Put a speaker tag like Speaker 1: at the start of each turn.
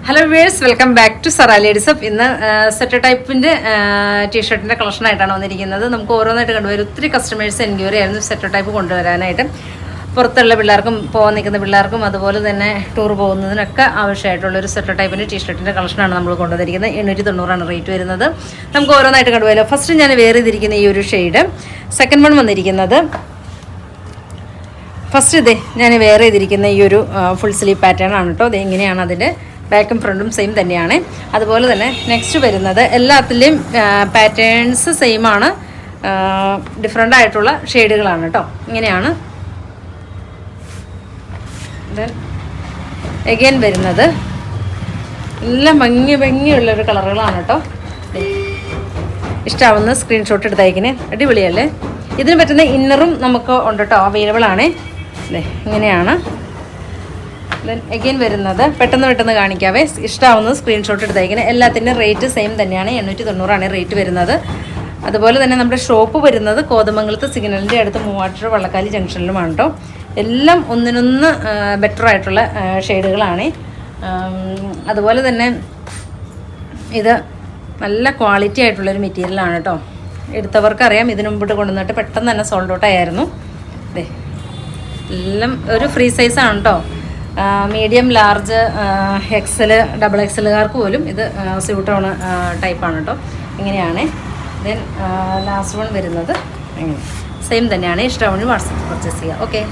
Speaker 1: Hello viewers, welcome back to Zara ladies app. ഇന്ന് set ടൈപ്പിൻ്റെ ടീഷർട്ടിൻ്റെ കളക്ഷനായിട്ടാണ് വന്നിരിക്കുന്നത്. നമുക്ക് ഓരോന്നായിട്ട് കണ്ടുവരും. ഒത്തിരി കസ്റ്റമേഴ്സ് എൻക്വയറി ആയിരുന്നു സെറ്റ് ടൈപ്പ് കൊണ്ടുവരാനായിട്ട്. പുറത്തുള്ള പിള്ളേർക്കും പോകാൻ നിൽക്കുന്ന പിള്ളേർക്കും അതുപോലെ തന്നെ ടൂർ പോകുന്നതിനൊക്കെ ആവശ്യമായിട്ടുള്ളൊരു സെറ്റ് ടൈപ്പിൻ്റെ ടീഷർട്ടിൻ്റെ കളക്ഷനാണ് നമ്മൾ കൊണ്ടുവന്നിരിക്കുന്നത്. 890 റേറ്റ് വരുന്നത്. നമുക്ക് ഓരോന്നായിട്ട് കണ്ടുപോയാലോ. ഫസ്റ്റ് ഞാൻ വേറെ ചെയ്തിരിക്കുന്ന ഈ ഒരു ഷെയ്ഡ്, സെക്കൻഡ് വൺ വന്നിരിക്കുന്നത് ഫസ്റ്റ് ഇതേ ഞാൻ വേറെ ചെയ്തിരിക്കുന്ന ഈ ഒരു ഫുൾ സ്ലീവ് പാറ്റേൺ ആണ് കേട്ടോ. അത് എങ്ങനെയാണ് അതിൻ്റെ ബാക്കും ഫ്രണ്ടും സെയിം തന്നെയാണ്. അതുപോലെ തന്നെ നെക്സ്റ്റ് വരുന്നത് എല്ലാത്തിലെയും പാറ്റേൺസ് സെയിം ആണ്, ഡിഫറെൻ്റ് ആയിട്ടുള്ള ഷെയ്ഡുകളാണ് കേട്ടോ. ഇങ്ങനെയാണ് ദെൻ എഗെയിൻ വരുന്നത്. എല്ലാം ഭംഗിയുള്ളൊരു കളറുകളാണ് കേട്ടോ. ഇഷ്ടമാവുന്ന സ്ക്രീൻഷോട്ട് എടുത്തയക്കിന്. അടിപൊളിയല്ലേ? ഇതിന് പറ്റുന്ന ഇന്നറും നമുക്ക് ഉണ്ട് കേട്ടോ, അവൈലബിൾ ആണ്. ഇങ്ങനെയാണ് ദെൻ എഗെയിൻ വരുന്നത്. പെട്ടെന്ന് കാണിക്കാവേ. ഇഷ്ടമാവുന്നത് സ്ക്രീൻഷോട്ട് എടുത്തയക്കുന്നത്. എല്ലാത്തിൻ്റെ റേറ്റ് സെയിം തന്നെയാണ്. 890 റേറ്റ് വരുന്നത്. അതുപോലെ തന്നെ നമ്മുടെ ഷോപ്പ് വരുന്നത് കോതമംഗലത്ത് സിഗ്നലിൻ്റെ അടുത്ത് മൂവാറ്റുപുഴ വള്ളക്കാലി ജംഗ്ഷനിലുമാണ് കേട്ടോ. എല്ലാം ഒന്നിനൊന്ന് ബെറ്റർ ആയിട്ടുള്ള ഷെയ്ഡുകളാണ്. അതുപോലെ തന്നെ ഇത് നല്ല ക്വാളിറ്റി ആയിട്ടുള്ളൊരു മെറ്റീരിയലാണ് കേട്ടോ. എടുത്തവർക്കറിയാം. ഇതിനു മുമ്പിട്ട് കൊണ്ടുവന്നിട്ട് പെട്ടെന്ന് തന്നെ സോൾഡ് ഔട്ട് ആയിരുന്നു. അതെ, എല്ലാം ഒരു ഫ്രീ സൈസാണ് കേട്ടോ. മീഡിയം, ലാർജ്, എക്സൽ, ഡബിൾ എക്സലുകാർക്ക് പോലും ഇത് സ്യൂട്ടാണ് ടൈപ്പാണ് കേട്ടോ. ഇങ്ങനെയാണ്. ദെൻ ലാസ്റ്റ് വൺ വരുന്നത് ഇങ്ങനെ സെയിം തന്നെയാണ്. ഇഷ്ടമാണ് വാട്സാപ്പ് പർച്ചേസ് ചെയ്യുക. ഓക്കെ.